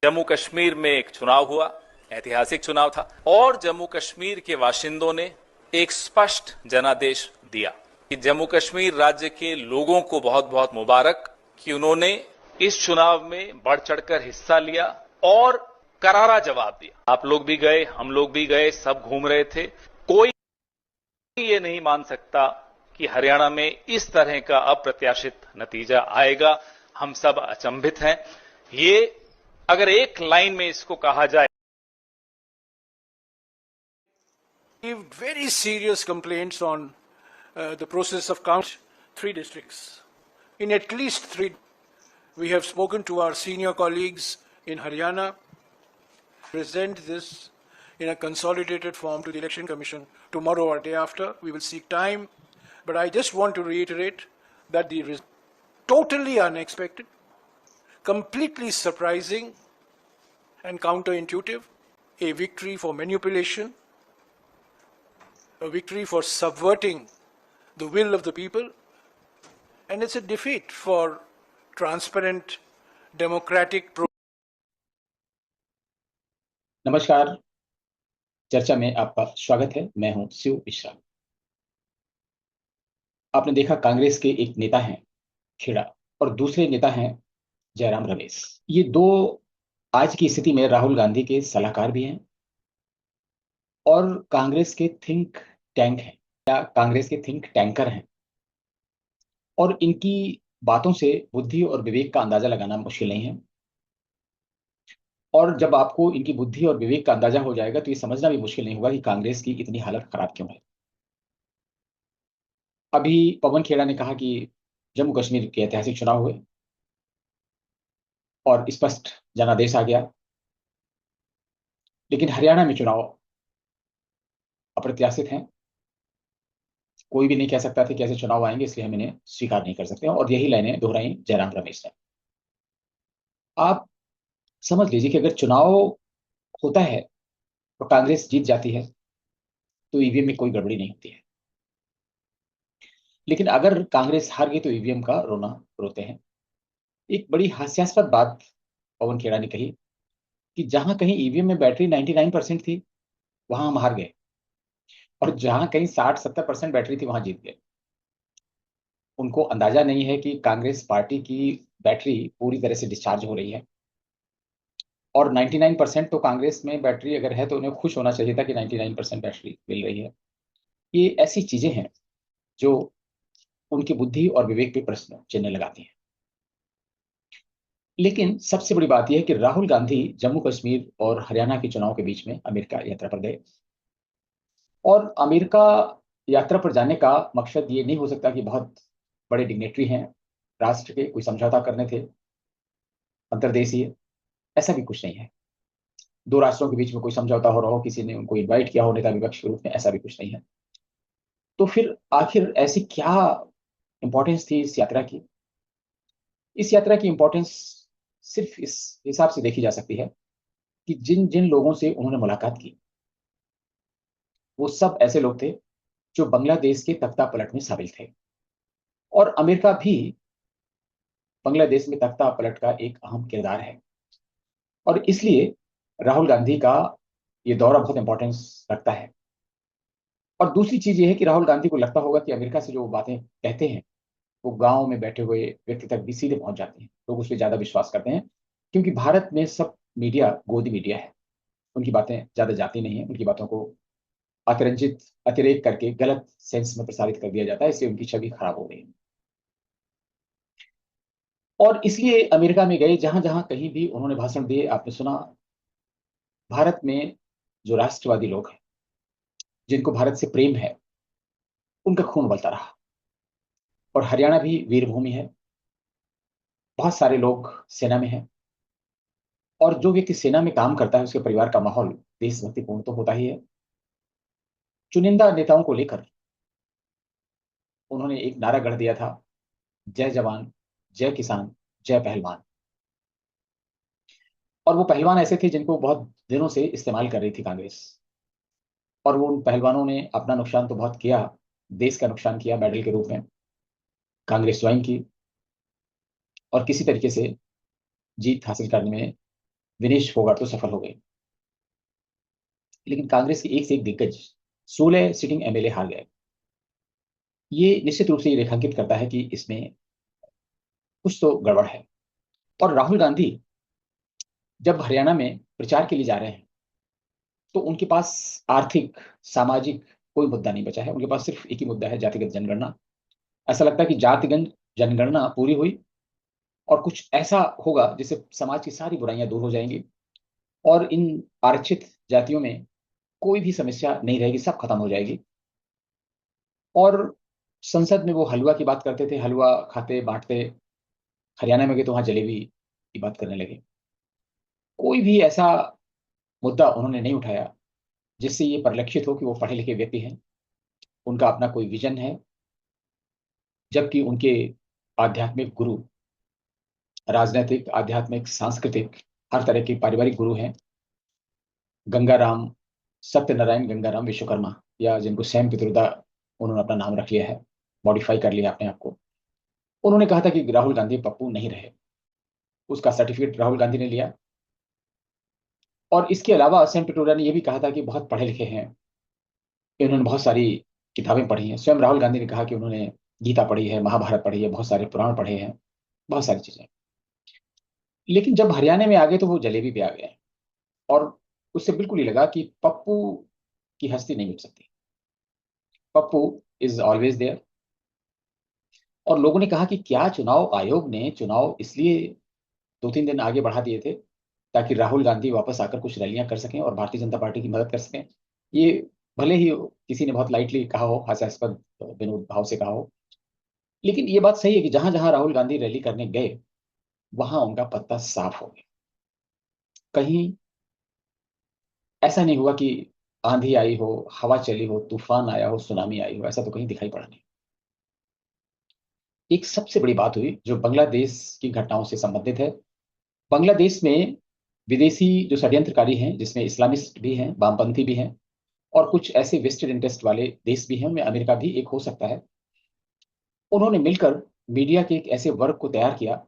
जम्मू कश्मीर में एक चुनाव हुआ, ऐतिहासिक चुनाव था, और जम्मू कश्मीर के बाशिंदों ने एक स्पष्ट जनादेश दिया कि जम्मू कश्मीर राज्य के लोगों को बहुत बहुत मुबारक कि उन्होंने इस चुनाव में बढ़ चढ़कर हिस्सा लिया और करारा जवाब दिया। आप लोग भी गए, हम लोग भी गए, सब घूम रहे थे। कोई ये नहीं मान सकता कि हरियाणा में इस तरह का अप्रत्याशित नतीजा आएगा। हम सब अचंभित हैं। ये अगर एक लाइन में इसको कहा जाए, Very serious complaints on the process of count 3 districts. In at least 3, we have spoken to our senior colleagues in Haryana, present this in a consolidated form to the Election Commission tomorrow or day after. We will seek time, but I just want to reiterate that the result totally unexpected, completely surprising and counterintuitive, a victory for manipulation, a victory for subverting the will of the people, and it's a defeat for transparent, democratic. नमस्कार, चर्चा में आपका स्वागत है। मैं हूं शिव मिश्रा। आपने देखा कांग्रेस के एक नेता हैं खेड़ा और दूसरे नेता हैं जयराम रमेश। ये दो आज की स्थिति में राहुल गांधी के सलाहकार भी हैं और कांग्रेस के थिंक टैंक हैं या कांग्रेस के थिंक टैंकर हैं, और इनकी बातों से बुद्धि और विवेक का अंदाजा लगाना मुश्किल नहीं है। और जब आपको इनकी बुद्धि और विवेक का अंदाजा हो जाएगा तो ये समझना भी मुश्किल नहीं होगा कि कांग्रेस की इतनी हालत खराब क्यों है। अभी पवन खेड़ा ने कहा कि जम्मू कश्मीर के ऐतिहासिक चुनाव हुए और स्पष्ट जनादेश आ गया, लेकिन हरियाणा में चुनाव अप्रत्याशित हैं। कोई भी नहीं कह सकता था कि ऐसे चुनाव आएंगे, इसलिए हम इन्हें स्वीकार नहीं कर सकते। और यही लाइनें दोहराई जयराम रमेश ने। आप समझ लीजिए कि अगर चुनाव होता है और कांग्रेस जीत जाती है तो ईवीएम में कोई गड़बड़ी नहीं होती है, लेकिन अगर कांग्रेस हार गई तो ईवीएम का रोना रोते हैं। एक बड़ी हास्यास्पद बात पवन खेड़ा ने कही कि जहां कहीं ईवीएम में बैटरी 99% थी वहां हम हार गए, और जहां कहीं 60-70% बैटरी थी वहां जीत गए। उनको अंदाजा नहीं है कि कांग्रेस पार्टी की बैटरी पूरी तरह से डिस्चार्ज हो रही है, और 99% तो कांग्रेस में बैटरी अगर है तो उन्हें खुश होना चाहिए था कि 99% बैटरी मिल रही है। ये ऐसी चीजें हैं जो उनकी बुद्धि और विवेक पे प्रश्न चिन्ह लगाती हैं। लेकिन सबसे बड़ी बात यह है कि राहुल गांधी जम्मू कश्मीर और हरियाणा के चुनाव के बीच में अमेरिका यात्रा पर गए, और अमेरिका यात्रा पर जाने का मकसद ये नहीं हो सकता कि बहुत बड़े डिग्नेटरी हैं राष्ट्र के, कोई समझौता करने थे अंतर्देशीय। ऐसा भी कुछ नहीं है। दो राष्ट्रों के बीच में कोई समझौता हो रहा हो, किसी ने उनको इन्वाइट किया हो नेता विपक्ष के रूप में, ऐसा भी कुछ नहीं है। तो फिर आखिर ऐसी क्या इंपॉर्टेंस थी इस यात्रा की? इस यात्रा की इंपॉर्टेंस सिर्फ इस हिसाब से देखी जा सकती है कि जिन जिन लोगों से उन्होंने मुलाकात की वो सब ऐसे लोग थे जो बांग्लादेश के तख्ता पलट में शामिल थे, और अमेरिका भी बांग्लादेश में तख्ता पलट का एक अहम किरदार है। और इसलिए राहुल गांधी का ये दौरा बहुत इंपॉर्टेंस रखता है। और दूसरी चीज ये है कि राहुल गांधी को लगता होगा कि अमेरिका से जो बातें कहते हैं वो गांव में बैठे हुए व्यक्ति तक भी सीधे पहुंच जाती हैं। लोग उस पर ज्यादा विश्वास करते हैं, क्योंकि भारत में सब मीडिया गोदी मीडिया है। उनकी बातें ज्यादा जाती नहीं है, उनकी बातों को अतिरंजित अतिरेक करके गलत सेंस में प्रसारित कर दिया जाता है, इसलिए उनकी छवि खराब हो गई है। और इसलिए अमेरिका में गए, जहां जहां कहीं भी उन्होंने भाषण दिए, आपने सुना भारत में जो राष्ट्रवादी लोग हैं, जिनको भारत से प्रेम है, उनका खून उबलता रहा। और हरियाणा भी वीरभूमि है, बहुत सारे लोग सेना में हैं, और जो व्यक्ति सेना में काम करता है उसके परिवार का माहौल देशभक्तिपूर्ण तो होता ही है। चुनिंदा नेताओं को लेकर उन्होंने एक नारा गढ़ दिया था, जय जवान, जय किसान, जय पहलवान। और वो पहलवान ऐसे थे जिनको बहुत दिनों से इस्तेमाल कर रही थी कांग्रेस, और वो उन पहलवानों ने अपना नुकसान तो बहुत किया, देश का नुकसान किया मेडल के रूप में। कांग्रेस ज्वाइन की और किसी तरीके से जीत हासिल करने में विनेश फोगाट तो सफल हो गए, लेकिन कांग्रेस के एक से एक दिग्गज 16 सिटिंग एमएलए हार गए। ये निश्चित रूप से ये रेखांकित करता है कि इसमें कुछ तो गड़बड़ है। और राहुल गांधी जब हरियाणा में प्रचार के लिए जा रहे हैं तो उनके पास आर्थिक, सामाजिक कोई मुद्दा नहीं बचा है। उनके पास सिर्फ एक ही मुद्दा है, जातिगत जनगणना। ऐसा लगता है कि जातिगत जनगणना पूरी हुई और कुछ ऐसा होगा जिससे समाज की सारी बुराइयां दूर हो जाएंगी और इन आरक्षित जातियों में कोई भी समस्या नहीं रहेगी, सब खत्म हो जाएगी। और संसद में वो हलवा की बात करते थे, हलवा खाते बांटते। हरियाणा में गए तो वहां जलेबी की बात करने लगे। कोई भी ऐसा मुद्दा उन्होंने नहीं उठाया जिससे ये परिलक्षित हो कि वो पढ़े लिखे व्यक्ति हैं, उनका अपना कोई विजन है। जबकि उनके आध्यात्मिक गुरु, राजनीतिक, आध्यात्मिक, सांस्कृतिक, हर तरह के पारिवारिक गुरु हैं। गंगाराम, सत्यनारायण गंगाराम विश्वकर्मा, या जिनको सैम पित्रोदा उन्होंने अपना नाम रख लिया है, मॉडिफाई कर लिया अपने आप को। उन्होंने कहा था कि राहुल गांधी पप्पू नहीं रहे। उसका सर्टिफिकेट राहुल गांधी ने लिया। और इसके अलावा सैम पित्रोदा ने यह भी कहा था कि बहुत पढ़े लिखे हैं, इन्होंने बहुत सारी किताबें पढ़ी हैं। स्वयं राहुल गांधी ने कहा कि उन्होंने गीता पढ़ी है, महाभारत पढ़ी है, बहुत सारे पुराण पढ़े हैं, बहुत सारी चीजें। लेकिन जब हरियाणा में आ गए तो वो जलेबी पे आ गए और उससे बिल्कुल ही लगा कि पप्पू की हस्ती नहीं मिट सकती, पप्पू इज ऑलवेज देयर। और लोगों ने कहा कि क्या चुनाव आयोग ने चुनाव इसलिए 2-3 दिन आगे बढ़ा दिए थे ताकि राहुल गांधी वापस आकर कुछ रैलियां कर सकें और भारतीय जनता पार्टी की मदद कर सकें। ये भले ही किसी ने बहुत लाइटली कहा हो, हास्यास्पद विनोद भाव से कहा हो, लेकिन ये बात सही है कि जहां जहां राहुल गांधी रैली करने गए वहां उनका पत्ता साफ हो गया। कहीं ऐसा नहीं हुआ कि आंधी आई हो, हवा चली हो, तूफान आया हो, सुनामी आई हो, ऐसा तो कहीं दिखाई पड़ा नहीं। एक सबसे बड़ी बात हुई जो बांग्लादेश की घटनाओं से संबंधित है। बांग्लादेश में विदेशी जो षड्यंत्रकारी हैं, जिसमें इस्लामिस्ट भी हैं, वामपंथी भी हैं और कुछ ऐसे वेस्टेड इंटरेस्ट वाले देश भी हैं, उनमें अमेरिका भी एक हो सकता है। उन्होंने मिलकर मीडिया के एक ऐसे वर्ग को तैयार किया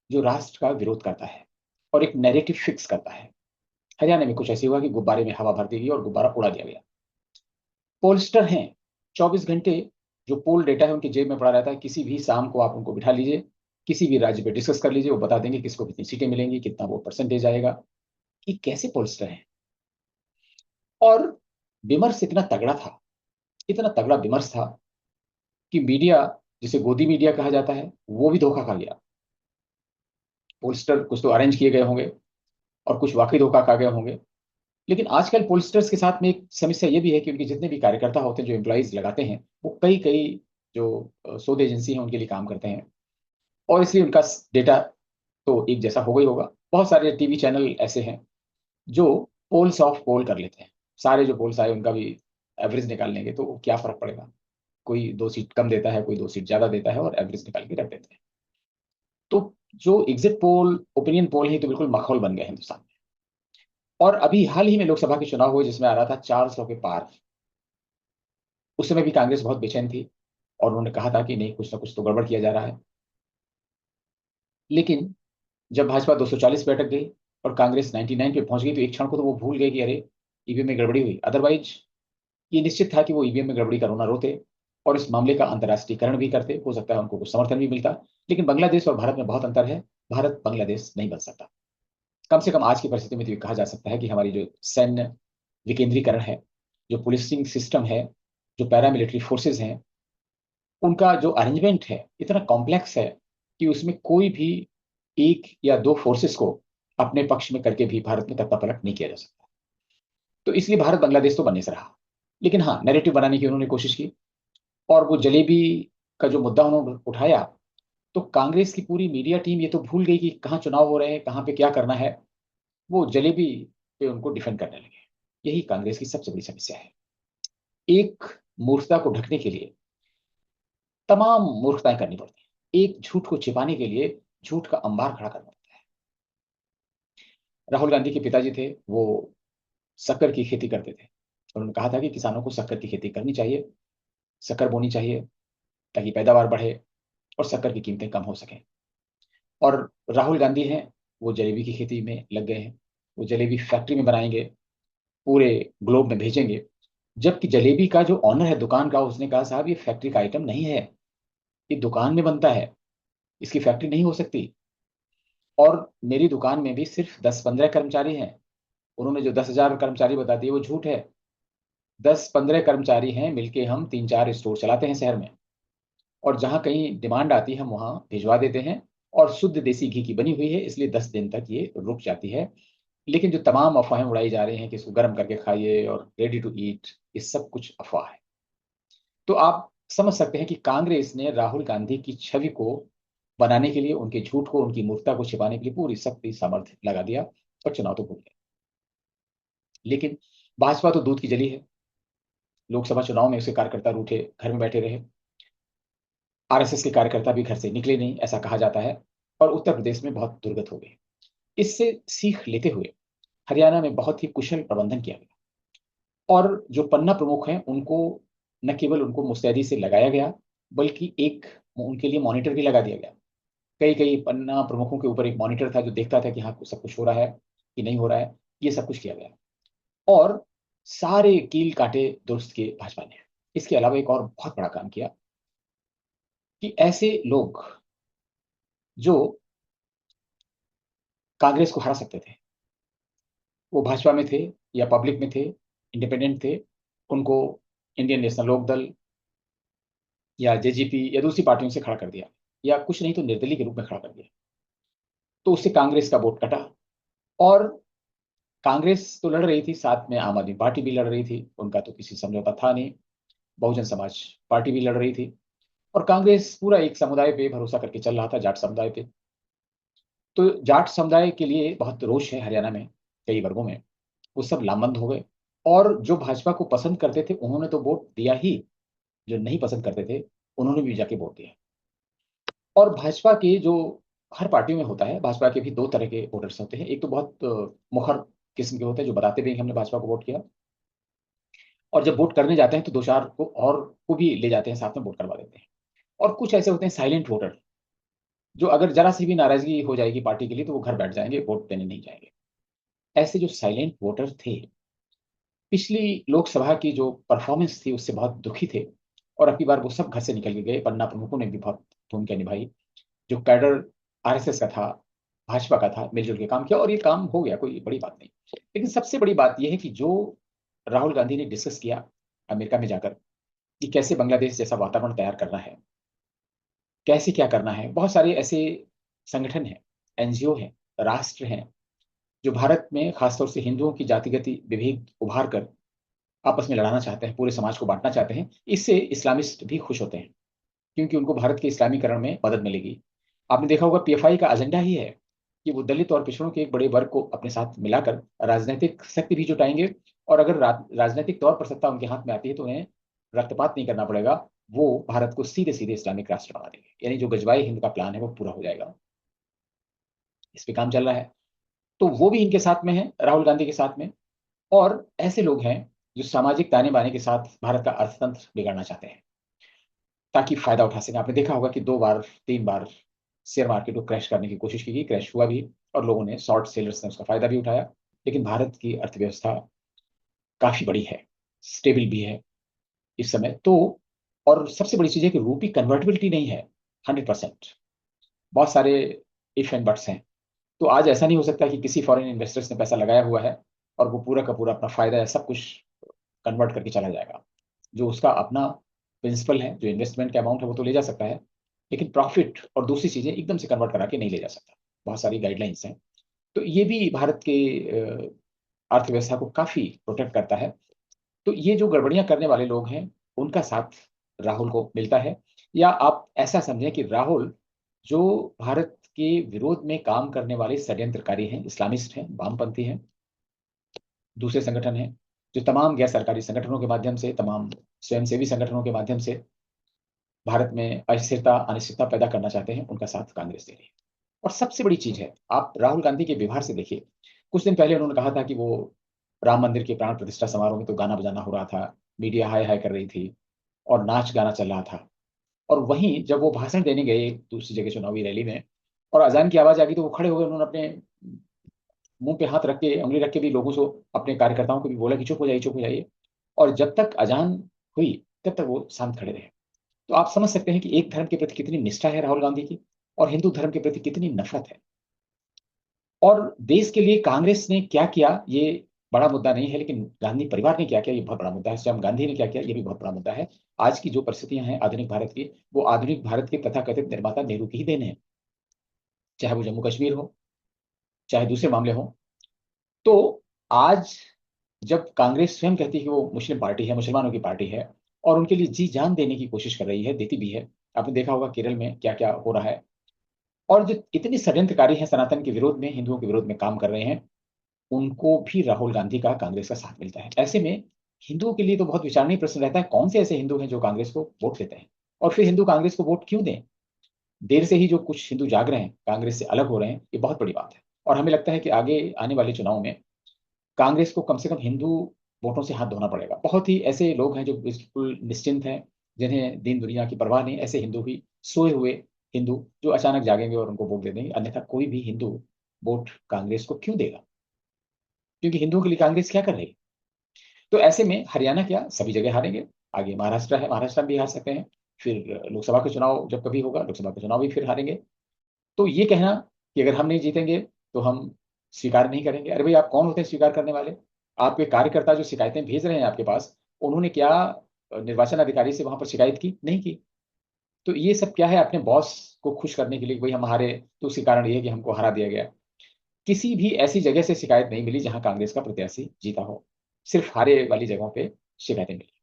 जो राष्ट्र का विरोध करता है और एक नैरेटिव फिक्स करता है। हरियाणा में कुछ ऐसे हुआ कि गुब्बारे में हवा भर दी गई और गुब्बारा उड़ा दिया गया। पोलस्टर हैं, 24 घंटे जो पोल डेटा है उनकी जेब में पड़ा रहता है। किसी भी शाम को आप उनको बिठा लीजिए, किसी भी राज्य पे डिस्कस कर लीजिए, वो बता देंगे किसको कितनी सीटें मिलेंगी, कितना वोट परसेंटेज आएगा। ये कैसे पोलस्टर हैं? और विमर्श इतना तगड़ा था, इतना तगड़ा विमर्श था कि मीडिया, जिसे गोदी मीडिया कहा जाता है, वो भी धोखा खा गया। पोलस्टर कुछ तो अरेंज किए गए होंगे और कुछ वाकई धोखा खा गए होंगे। लेकिन आजकल पोलस्टर्स के साथ में एक समस्या ये भी है कि उनके जितने भी कार्यकर्ता होते हैं, जो एम्प्लॉइज लगाते हैं, वो कई कई जो शोध एजेंसी हैं उनके लिए काम करते हैं और इसलिए उनका डेटा तो एक जैसा हो गई होगा। बहुत सारे टीवी चैनल ऐसे हैं जो पोल्स ऑफ पोल कर लेते हैं। सारे जो पोल्स आए उनका भी एवरेज निकाल लेंगे तो क्या फर्क पड़ेगा, कोई 2 सीट कम देता है, कोई 2 सीट ज्यादा देता है और एवरेज निकाल के रख देते हैं। तो जो एग्जिट पोल, ओपिनियन पोल है, तो बिल्कुल माहौल बन गया हिंदुस्तान में। और अभी हाल ही में लोकसभा के चुनाव हुए जिसमें आ रहा था 400 के पार। उस समय भी कांग्रेस बहुत बेचैन थी और उन्होंने कहा था कि नहीं, कुछ ना कुछ तो गड़बड़ किया जा रहा है। लेकिन जब भाजपा 240 बैठक गई और कांग्रेस 99 पे पहुंच गई तो एक क्षण को तो वो भूल गए कि अरे ईवीएम में गड़बड़ी हुई। अदरवाइज ये निश्चित था कि वो ईवीएम में गड़बड़ी का रोना रोते और इस मामले का अंतर्राष्ट्रीयकरण भी करते। हो सकता है उनको कुछ समर्थन भी मिलता। लेकिन बांग्लादेश और भारत में बहुत अंतर है। भारत बांग्लादेश नहीं बन सकता। कम से कम आज की परिस्थिति में तो ये कहा जा सकता है कि हमारी जो सैन्य विकेंद्रीकरण है, जो पुलिसिंग सिस्टम है, जो पैरामिलिट्री फोर्सेज हैं, उनका जो अरेंजमेंट है इतना कॉम्प्लेक्स है कि उसमें कोई भी एक या दो फोर्सेस को अपने पक्ष में करके भी भारत में तख्ता पलट नहीं किया जा सकता। तो इसलिए भारत बांग्लादेश तो बनने से रहा। लेकिन हाँ, नैरेटिव बनाने की उन्होंने कोशिश की और वो जलेबी का जो मुद्दा उन्होंने उठाया तो कांग्रेस की पूरी मीडिया टीम ये तो भूल गई कि कहाँ चुनाव हो रहे हैं, कहाँ पे क्या करना है। वो जलेबी पे उनको डिफेंड करने लगे। यही कांग्रेस की सबसे बड़ी समस्या है। एक मूर्खता को ढकने के लिए तमाम मूर्खताएं करनी पड़ती हैं। एक झूठ को छिपाने के लिए झूठ का अंबार खड़ा करना पड़ता है। राहुल गांधी के पिताजी थे, वो शक्कर की खेती करते थे। उन्होंने कहा था कि किसानों को शक्कर की खेती करनी चाहिए, शक्कर बोनी चाहिए ताकि पैदावार बढ़े और शक्कर की कीमतें कम हो सकें। और राहुल गांधी हैं, वो जलेबी की खेती में लग गए हैं। वो जलेबी फैक्ट्री में बनाएंगे, पूरे ग्लोब में भेजेंगे। जबकि जलेबी का जो ऑनर है दुकान का, उसने कहा साहब ये फैक्ट्री का आइटम नहीं है, ये दुकान में बनता है, इसकी फैक्ट्री नहीं हो सकती। और मेरी दुकान में भी सिर्फ 10-15 कर्मचारी हैं। उन्होंने जो 10,000 कर्मचारी बता दिए वो झूठ है। 10-15 कर्मचारी हैं, मिलके हम 3-4 स्टोर चलाते हैं शहर में, और जहां कहीं डिमांड आती है हम वहां भिजवा देते हैं। और शुद्ध देसी घी की बनी हुई है, इसलिए 10 दिन तक ये रुक जाती है। लेकिन जो तमाम अफवाहें उड़ाई जा रही हैं कि इसको गर्म करके खाइए और रेडी टू ईट, ये सब कुछ अफवाह है। तो आप समझ सकते हैं कि कांग्रेस ने राहुल गांधी की छवि को बनाने के लिए, उनके झूठ को, उनकी मूर्खता को छिपाने के लिए पूरी शक्ति सामर्थ्य लगा दिया और चुनाव तो भूल गए। लेकिन भाजपा तो दूध की जली है। लोकसभा चुनाव में उसके कार्यकर्ता रूठे घर में बैठे रहे, आरएसएस के कार्यकर्ता भी घर से निकले नहीं, ऐसा कहा जाता है, और उत्तर प्रदेश में बहुत दुर्गत हो गई। इससे सीख लेते हुए हरियाणा में बहुत ही कुशल प्रबंधन किया गया, और जो पन्ना प्रमुख हैं उनको न केवल उनको मुस्तैदी से लगाया गया, बल्कि एक उनके लिए मॉनिटर भी लगा दिया गया। कई कई पन्ना प्रमुखों के ऊपर एक मॉनिटर था जो देखता था कि हाँ सब कुछ हो रहा है कि नहीं हो रहा है। ये सब कुछ किया गया, और सारे कील काटे दुरुस्त किए भाजपा ने। इसके अलावा एक और बहुत बड़ा काम किया कि ऐसे लोग जो कांग्रेस को हरा सकते थे, वो भाजपा में थे या पब्लिक में थे, इंडिपेंडेंट थे, उनको इंडियन नेशनल लोक दल या जेजेपी या दूसरी पार्टियों से खड़ा कर दिया, या कुछ नहीं तो निर्दलीय के रूप में खड़ा कर दिया। तो उससे कांग्रेस का वोट कटा, और कांग्रेस तो लड़ रही थी, साथ में आम आदमी पार्टी भी लड़ रही थी, उनका तो किसी समझौता था नहीं। बहुजन समाज पार्टी भी लड़ रही थी, और कांग्रेस पूरा एक समुदाय पे भरोसा करके चल रहा था, जाट समुदाय पे। तो जाट समुदाय के लिए बहुत रोष है हरियाणा में, कई वर्गों में। वो सब लामबंद हो गए, और जो भाजपा को पसंद करते थे उन्होंने तो वोट दिया ही, जो नहीं पसंद करते थे उन्होंने भी जाके वोट दिया। और भाजपा के जो, हर पार्टी में होता है, भाजपा के भी दो तरह के वोटर्स होते हैं। एक तो बहुत मुखर किस्म के होते हैं जो बताते भी हैं कि हमने भाजपा को वोट किया, और जब वोट करने जाते हैं तो दो चार को और को भी ले जाते हैं, साथ में वोट करवा देते हैं। और कुछ ऐसे होते हैं साइलेंट वोटर, जो अगर जरा सी भी नाराजगी हो जाएगी पार्टी के लिए तो वो घर बैठ जाएंगे, वोट देने नहीं जाएंगे। ऐसे जो साइलेंट वोटर थे, पिछली लोकसभा की जो परफॉर्मेंस थी उससे बहुत दुखी थे, और अब की बार वो सब घर से निकल के गए। पन्ना प्रमुखों ने भी बहुत भूमिका निभाई, जो कैडर आरएसएस का था, भाजपा का था, मिलजुल के काम किया, और ये काम हो गया, कोई बड़ी बात नहीं। लेकिन सबसे बड़ी बात यह है कि जो राहुल गांधी ने डिस्कस किया अमेरिका में जाकर, कि कैसे बांग्लादेश जैसा वातावरण तैयार करना है, कैसे क्या करना है। बहुत सारे ऐसे संगठन हैं, एनजीओ हैं, राष्ट्र हैं, जो भारत में खासतौर से हिंदुओं की जातिगत विभेद उभार कर आपस में लड़ाना चाहते हैं, पूरे समाज को बांटना चाहते हैं। इससे इस्लामिस्ट भी खुश होते हैं, क्योंकि उनको भारत के इस्लामीकरण में मदद मिलेगी। आपने देखा होगा पीएफआई का एजेंडा ही है कि वो दलित और पिछड़ों के एक बड़े वर्ग को अपने साथ मिलाकर राजनीतिक शक्ति भी जुटाएंगे, और अगर राजनीतिक तौर पर सत्ता उनके हाथ में आती है तो उन्हें रक्तपात नहीं करना पड़ेगा, वो भारत को सीधे सीधे इस्लामिक राष्ट्र बना देंगे। यानी जो गजवाई हिंद का प्लान है वो पूरा हो जाएगा। इस पे काम चल रहा है। तो वो भी इनके साथ में है, राहुल गांधी के साथ में। और ऐसे लोग हैं जो सामाजिक ताने बाने के साथ भारत का अर्थतंत्र बिगाड़ना चाहते हैं, ताकि फायदा उठा सकें। आपने देखा होगा कि 2 बार 3 बार शेयर मार्केट को क्रैश करने की कोशिश की गई, क्रैश हुआ भी, और लोगों ने, शॉर्ट सेलर्स ने उसका फायदा भी उठाया। लेकिन भारत की अर्थव्यवस्था काफी बड़ी है, स्टेबल भी है इस समय तो। और सबसे बड़ी चीज है कि रूपी कन्वर्टेबिलिटी नहीं है 100%। बहुत सारे इफ एंड बट्स हैं। तो आज ऐसा नहीं हो सकता कि किसी फॉरेन इन्वेस्टर्स ने पैसा लगाया हुआ है और वो पूरा का पूरा अपना फायदा या सब कुछ कन्वर्ट करके चला जाएगा। जो उसका अपना प्रिंसिपल है, जो इन्वेस्टमेंट का अमाउंट है, वो तो ले जा सकता है, लेकिन प्रॉफिट और दूसरी चीजें एकदम से कन्वर्ट करा के नहीं ले जा सकता। बहुत सारी गाइडलाइंस हैं। तो ये भी भारत के अर्थव्यवस्था को काफी प्रोटेक्ट करता है। तो ये जो गड़बड़ियां करने वाले लोग हैं, उनका साथ राहुल को मिलता है। या आप ऐसा समझें कि राहुल जो भारत के विरोध में काम करने वाले षड्यंत्रकारी हैं, इस्लामिस्ट हैं, वामपंथी हैं, दूसरे संगठन हैं, जो तमाम गैर सरकारी संगठनों के माध्यम से, तमाम स्वयंसेवी संगठनों के माध्यम से भारत में अस्थिरता अनिश्चितता पैदा करना चाहते हैं, उनका साथ कांग्रेस दे रही है। और सबसे बड़ी चीज है, आप राहुल गांधी के व्यवहार से देखिए। कुछ दिन पहले उन्होंने कहा था कि वो राम मंदिर के प्राण प्रतिष्ठा समारोह में तो गाना बजाना हो रहा था, मीडिया हाय हाय कर रही थी, और नाच गाना चल रहा था। और वहीं जब वो भाषण देने गए दूसरी जगह चुनावी रैली में, और अजान की आवाज आ गई, तो वो खड़े हो गए, उन्होंने अपने मुंह पे हाथ रख के, उंगली रख के भी लोगों से, अपने कार्यकर्ताओं को भी बोला कि चुप हो जाइए, चुप हो जाइए। और जब तक अजान हुई तब तक वो शांत खड़े रहे। तो आप समझ सकते हैं कि एक धर्म के प्रति कितनी निष्ठा है राहुल गांधी की, और हिंदू धर्म के प्रति कितनी नफरत है। और देश के लिए कांग्रेस ने क्या किया ये बड़ा मुद्दा नहीं है, लेकिन गांधी परिवार ने क्या किया ये बहुत बड़ा मुद्दा है। स्वयं गांधी ने क्या किया ये भी बहुत बड़ा मुद्दा है। आज की जो परिस्थितियां हैं आधुनिक भारत की, वो आधुनिक भारत के तथाकथित निर्माता नेहरू की ही देन है। चाहे वो जम्मू कश्मीर हो, चाहे दूसरे मामले हो। तो आज जब कांग्रेस स्वयं कहती है कि वो मुस्लिम पार्टी है, मुसलमानों की पार्टी है, और उनके लिए जी जान देने की कोशिश कर रही है, देती भी है। आपने देखा होगा केरल में क्या क्या हो रहा है। और जो इतने षड्यंत्रकारी हैं, सनातन के विरोध में, हिंदुओं के विरोध में काम कर रहे हैं, उनको भी राहुल गांधी का, कांग्रेस का साथ मिलता है। ऐसे में हिंदुओं के लिए तो बहुत विचारणीय प्रश्न रहता है, कौन से ऐसे हिंदू हैं जो कांग्रेस को वोट देते हैं, और फिर हिंदू कांग्रेस को वोट क्यों दें। देर से ही जो कुछ हिंदू जाग रहे हैं, कांग्रेस से अलग हो रहे हैं, ये बहुत बड़ी बात है। और हमें लगता है कि आगे आने वाले चुनाव में कांग्रेस को कम से कम हिंदू वोटों से हाथ धोना पड़ेगा। बहुत ही ऐसे लोग हैं जो बिल्कुल निश्चिंत हैं, जिन्हें दीन दुनिया की परवाह नहीं, ऐसे हिंदू भी, सोए हुए हिंदू जो अचानक जागेंगे और उनको वोट दे देंगे। अन्यथा कोई भी हिंदू वोट कांग्रेस को क्यों देगा, क्योंकि हिंदुओं के लिए कांग्रेस क्या कर रही है। तो ऐसे में हरियाणा क्या, सभी जगह हारेंगे। आगे महाराष्ट्र है, महाराष्ट्र में भी हार सकते हैं। फिर लोकसभा के चुनाव जब कभी होगा, लोकसभा के चुनाव भी फिर हारेंगे। तो ये कहना कि अगर हम नहीं जीतेंगे तो हम स्वीकार नहीं करेंगे, अरे भाई आप कौन होते हैं स्वीकार करने वाले। आपके कार्यकर्ता जो शिकायतें भेज रहे हैं आपके पास, उन्होंने क्या निर्वाचन अधिकारी से वहां पर शिकायत की? नहीं की। तो ये सब क्या है, अपने बॉस को खुश करने के लिए, भाई हम हारे तो उसके कारण ये है कि हमको हरा दिया गया। किसी भी ऐसी जगह से शिकायत नहीं मिली जहां कांग्रेस का प्रत्याशी जीता हो, सिर्फ हारे वाली जगहों पे शिकायतें मिली।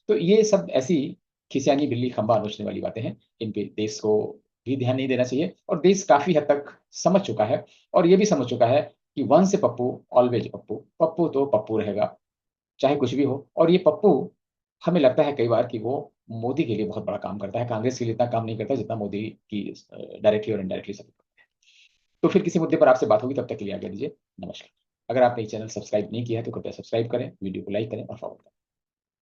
तो ये सब ऐसी खिसियानी बिल्ली खंबा नोचने वाली बातें हैं। इन पे देश को भी ध्यान नहीं देना चाहिए, और देश काफी हद तक समझ चुका है, और ये भी समझ चुका है कि वंस पप्पू ऑलवेज पप्पू, पप्पू तो पप्पू रहेगा, चाहे कुछ भी हो। और ये पप्पू, हमें लगता है कई बार कि वो मोदी के लिए बहुत बड़ा काम करता है, कांग्रेस के लिए इतना काम नहीं करता जितना मोदी की डायरेक्टली और इनडायरेक्टली सपोर्ट करता है। तो फिर किसी मुद्दे पर आपसे बात होगी, तब तक के लिए आज्ञा दीजिए। नमस्कार। अगर आपने चैनल सब्सक्राइब नहीं किया है तो कृपया सब्सक्राइब करें, वीडियो को लाइक करें और फॉलो करें।